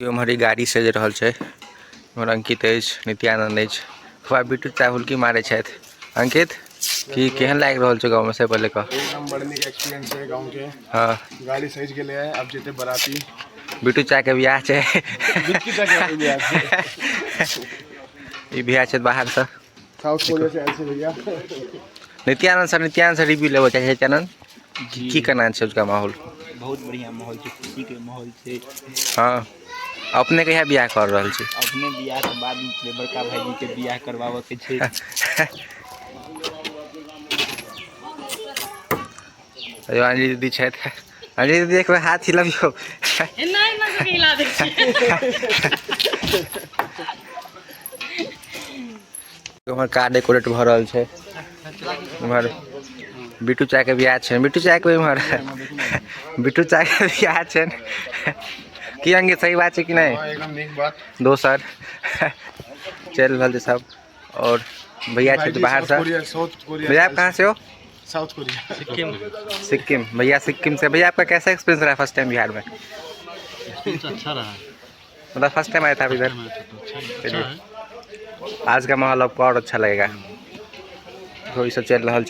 हमारी गाड़ी सज रहा है। अंकित नित्यानंद थोड़ा बिटू चाहुल्की मारे छथि। अंकित की केहन लाग रहा है गाँव में से पहले का एकदम बड़ निक एक्सपीरियंस है गाँव के। हाँ गाड़ी सज गए है, अब जेते बराती बिटू चा के बियाह छे। ई बियाह छे बाहर से साउथ कोरिया से ऐसे भैया। नित्यानंद सर रिव्यू लेवो चाहिए। नित्यानंद की करना है उसका माहौल? बहुत बढ़िया माहौल है, खुशी के माहौल से। हाँ अपने कहिया बियाह कर रहा छे? अपने बियाह के बाद बड़का भाईजी के बियाह करवावे के छे। अंजलि दीदी छथि। अंजलि दीदी एक बार हाथ हिलबियो। हमार कार डेकोरेट भ रहल छै। इमहर बिटू चा के बियाह छै। बिटू चा के इमहर बिटू चा के बियाह छै कि अंगे सही बात है कि नहीं? एकदम निक बात। दोसर चल रहा सब और भैया छे बाहर से। भैया आप कहाँ से हो? South Korea Sikkim. भैया सिक्किम से। भैया आपका कैसा एक्सपीरियंस रहा फर्स्ट टाइम बिहार में? अच्छा रहा, मतलब फर्स्ट टाइम आया था इधर। चलिए आज का माहौल आपको और अच्छा लगेगा। तो ये सब चल रहा है।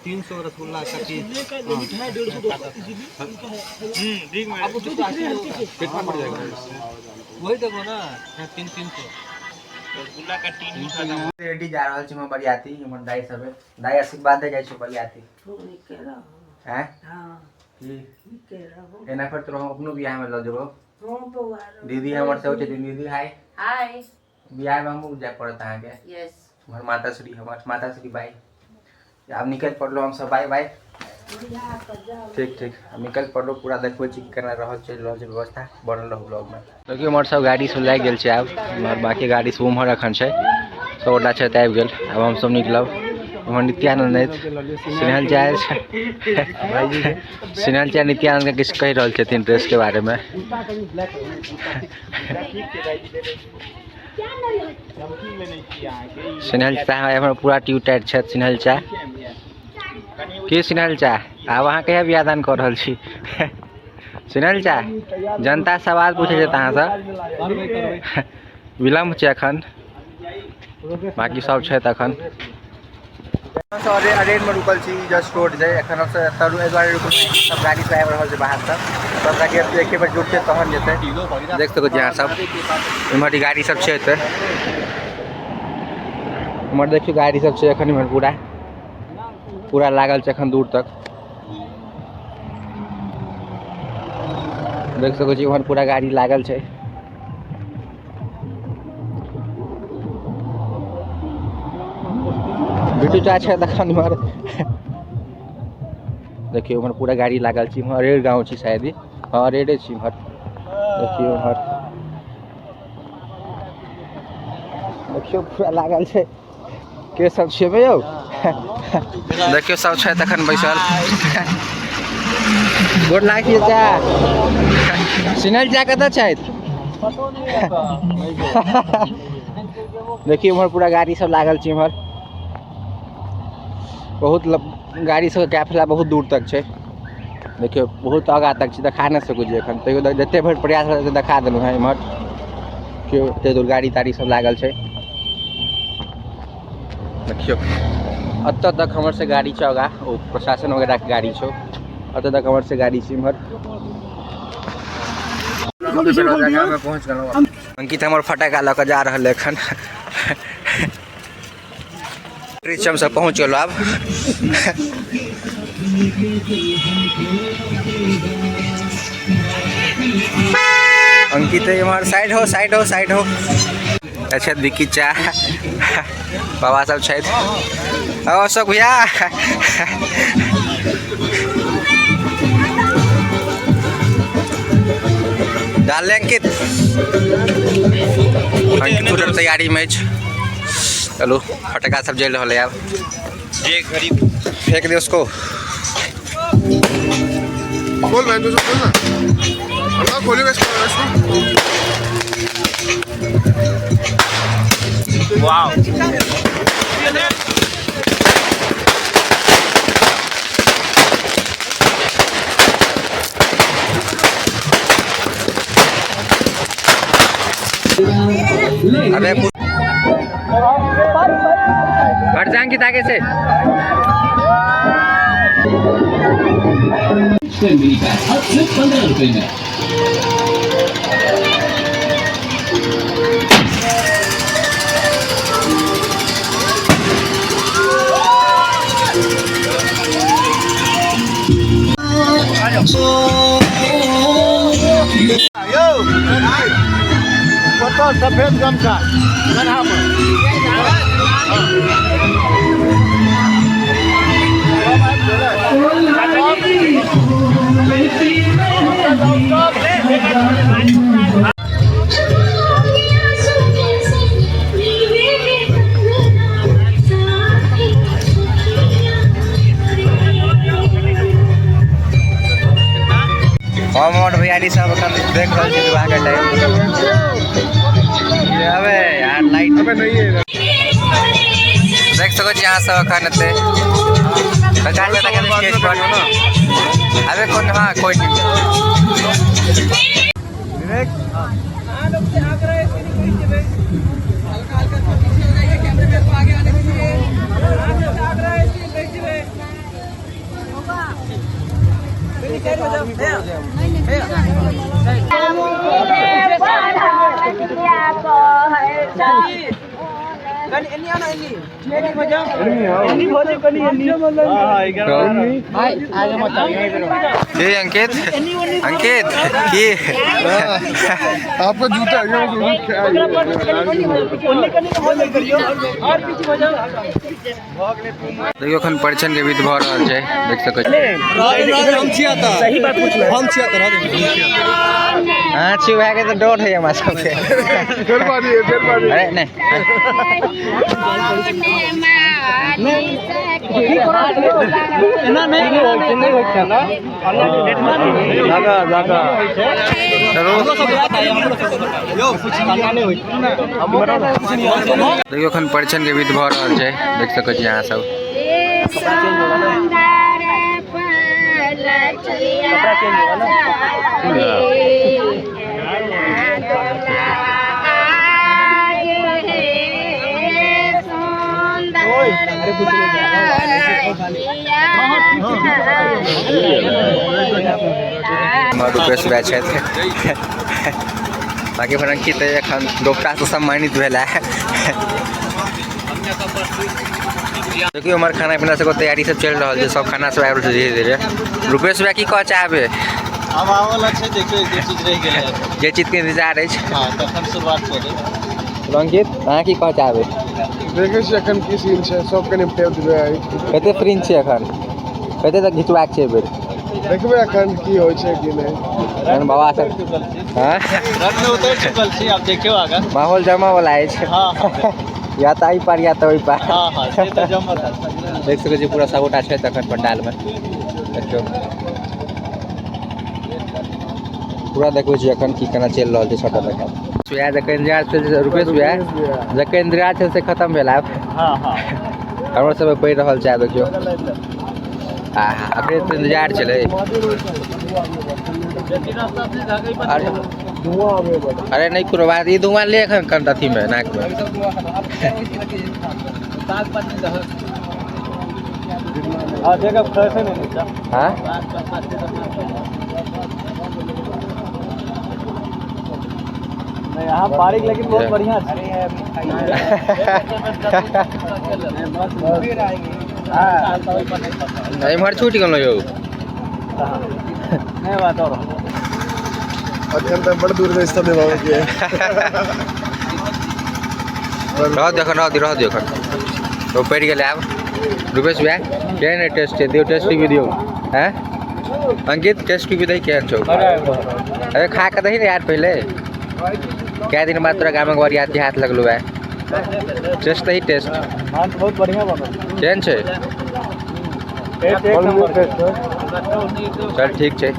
तीन 300 रसगुल्ला का पीस। कितना पड़ जाएगा? वही देखो ना, 300 रसगुल्ला का टीन रेडी जा रहल छी हम बरियाती। हमर दाई सब है। दाई आशीर्वाद दे जाय छै बरियाती। हैं हां की एना पर तो हम अपनो बियाह में ल जेबो। दीदी हमर से होते दीदी हाय हाय। बियाह में हम जा पड़त आहा के। यस हमर माता श्री बाई। अब निकल पड़लो हम सब। Bye bye. ठीक ठीक अब निकल पड़लो। पूरा देखबो छी केना रहल चल रहल छै व्यवस्था बनल रहो ब्लॉग में। देखियो हमर सब गाड़ी सब लाग गेल छै। अब हमर बाकी गाड़ी सब उम्हर रखन छै। सब ओडा छै आबि गेल। अब हम सब निकलब। हमर नित्यानंद सिन्हल चाय सिन्हल चाय नित्यानंद के किछ कह रहल छथिन ड्रेस के बारे में। सिन्हल चाय पूरा ट्यू टाइट छै। सिन्हल चाय की सिन्हल चाय आब अहाँ कहिया बियाह दान कर रहल छी? सिन्हल चाय जनता सवाल पूछे छै अहाँ से। विलम्ब छै अखन, बाकी सब छै तखन। अरेन में रुकल छी जस्ट रोड छै। एखन से तरू एक बार रुकल छी। सब गाड़ी से आबि रहल छै बाहर से। सब गाड़ी अब एके बार जुटते तहन जेते। देख सको छी अहाँ सब इमहर गाड़ी सब छै। त इमहर देखियो गाड़ी सब छै। एखन इमहर पूरा लागल छै एखन दूर तक। देख सको छी इमहर पूरा गाड़ी लागल छै। बिटू चा छै तखन इमहर। देखियो इमहर पूरा गाड़ी लागल छै। इमहर रेड गाँव छी शायद। हाँ रेडे छी इमहर। देखियो इमहर देखियो पूरा लागल छै। के सब छै बे यौ? देखियो सब छै तखन बैसल। गोर लागिए चा। सिन्हल चा कतऽ छथि? देखियो इमहर पूरा गाड़ी सब लागल छै। इमहर बहुत गाड़ी सब काफिला बहुत दूर तक छै। देखियो बहुत आगा तक छै। देखा नहीं सको छी एखन तैयो जते भर प्रयास रहल देखा देलहुँ हैं। इमहर केओ एते दूर गाड़ी ताड़ी सब लागल छै। देखियो अत्तऽ तक हमर से गाड़ी छै। आगा ओ प्रशासन वगैरह के गाड़ी छौ। अत्तऽ तक हमर से गाड़ी छै। इमहर जगह में पहुँच गेलहुँ। अंकित हमर फटाका लऽ कऽ जा रहल है एखन। हम सब पहुँच गेलो। अब अंकित इमहर साइड हो साइड हो साइड हो। अच्छा विकी चा बाबा सब छथि। अशोक भैया डाल अंकित। अंकित तैयारी में चलो फटका सब जल रहा है अब ये गरीब फेंक दे उसको। खोल मैं तो खोल ना, अल्लाह खोलेगा इसको। वाओ अबे हट जाएंगे कि आगे से अब सिर्फ 15 रुपए में। सफेद गमछा भैया सब देख रहे विवाह के टाइम। अबे यार लाइट नहीं है देख सको यहाँ सब अखन अबे कौन हाँ कोई नहीं अंकित अंकित की आपका जूता देखियो अखन परिछन के विध भऽ रहल छै देख सकै छी। सही बात हम हाँ छी भए के तो डर है हमरा सबके। अरे नहीं देखियो अखन परिछन के विध भऽ रहल छै देख सकै छी अहाँ सब। रुपेश भाई छथि बाकी अंकित एखन डोपटा से सम्मानित भेल है। देखियो हमारे खाना पीना सबके तैयारी सब चल रहा है, सब खाना सब आबि रहल छै धीरे धीरे। रुपेश भाई की कह चाहबे? अब आवला छै देखियो जे चीज रह गेलै जे चीज के इंतजार अछि। हां तखन शुरुआत कऽ दे। अंकित अहाँ की कह चाहबे? देखै छी एखन की सीन छै, सबके निपटाइ देबै आइ। कते फ्रिंज छै एखन? कते तक घिचबाक छै बेर? देखबै एखन की होइ छै कि नहि। एखन बाबा सब हां रन में उतर चुकल छी, अब देखियो आगा माहौल जमा वाला अछि। हां या तो आई पार या तो ओई पार। हां हां से तो जमा था। देख सकै छी पूरा सबोटा छै तखन पंडाल में। देखियो पूरा देखो छी एखन की केना चल रहल छै सबटा देखा। सुया जखन इंतजार छै रुपेश सुया जखन इंतजार छै से खत्म भेल आब। हां हां हमरो सब पढ़ि रहल छै देखियो। अखन तो इंतजार चले। अरे नहीं कोनो बात ई धुआं ले एखन कन अथी में नाक में। हां जगह फैसे नहीं था। हां यहाँ बारीक लेकिन बहुत बढ़िया है। इमहर छूट गेलो यौ नहीं बात और अखन त बड़ दूर में सब बाबू के रह दियो एखन तो पड़ गेले आब। रुपेश भैया केहन टेस्ट दियो टेस्ट भी दियो हैं अंकित टेस्ट भी दही केहन छौ? अरे खा के दही रे यार पहले क्या दिन बाद तोरा गाम में बरियाती हाथ लगलो है। टेस्ट ही टेस्ट हाँ तो बहुत बढ़िया बना केहन छै एक नंबर चल ठीक छै